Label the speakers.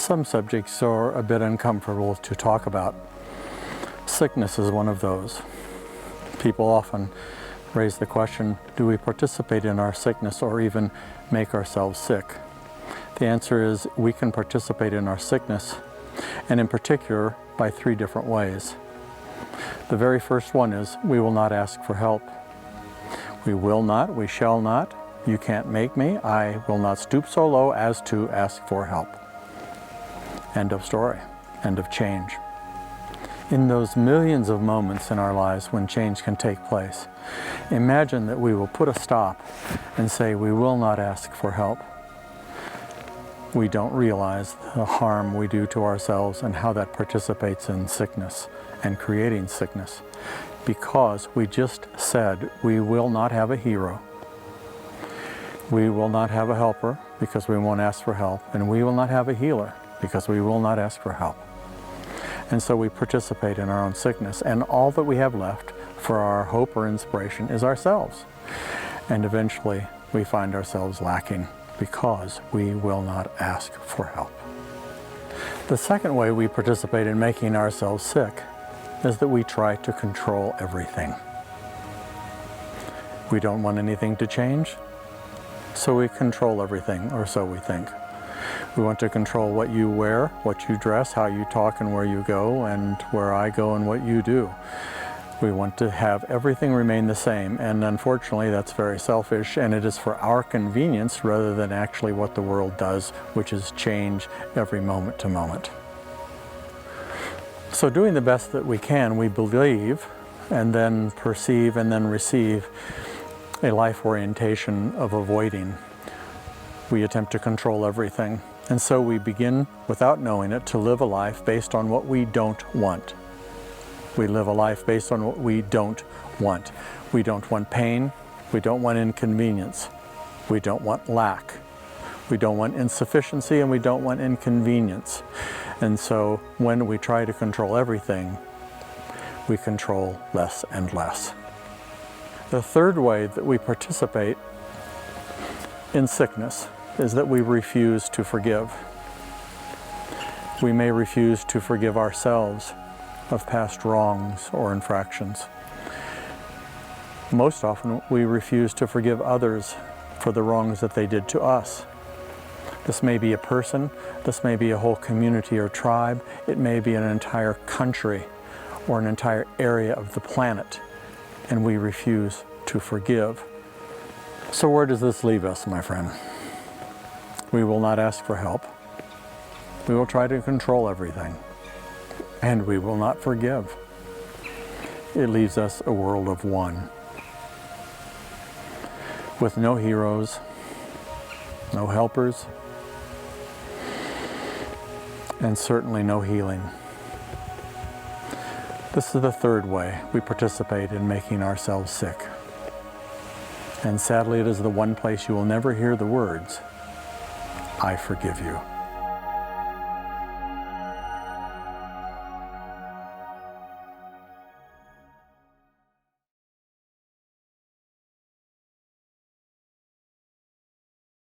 Speaker 1: Some subjects are a bit uncomfortable to talk about. Sickness is one of those. People often raise the question, do we participate in our sickness or even make ourselves sick? The answer is we can participate in our sickness, and in particular by three different ways. The very first one is we will not ask for help. We will not, we shall not, you can't make me, I will not stoop so low as to ask for help. End of story. End of change. In those millions of moments in our lives when change can take place, imagine that we will put a stop and say we will not ask for help. We don't realize the harm we do to ourselves and how that participates in sickness and creating sickness, because we just said we will not have a hero. We will not have a helper because we won't ask for help, and we will not have a healer because we will not ask for help. And so we participate in our own sickness, and all that we have left for our hope or inspiration is ourselves. And eventually we find ourselves lacking because we will not ask for help. The second way we participate in making ourselves sick is that we try to control everything. We don't want anything to change, so we control everything, or so we think. We want to control what you wear, what you dress, how you talk and where you go, and where I go and what you do. We want to have everything remain the same, and unfortunately that's very selfish, and it is for our convenience rather than actually what the world does, which is change every moment to moment. So doing the best that we can, we believe and then perceive and then receive a life orientation of avoiding. We attempt to control everything. And so we begin, without knowing it, to live a life based on what we don't want. We live a life based on what we don't want. We don't want pain. We don't want inconvenience. We don't want lack. We don't want insufficiency, and we don't want inconvenience. And so when we try to control everything, we control less and less. The third way that we participate in sickness is that we refuse to forgive. We may refuse to forgive ourselves of past wrongs or infractions. Most often, we refuse to forgive others for the wrongs that they did to us. This may be a person, this may be a whole community or tribe, it may be an entire country or an entire area of the planet, and we refuse to forgive. So where does this leave us, my friend? We will not ask for help. We will try to control everything. And we will not forgive. It leaves us a world of one, with no heroes, no helpers, and certainly no healing. This is the third way we participate in making ourselves sick. And sadly, it is the one place you will never hear the words, I forgive you.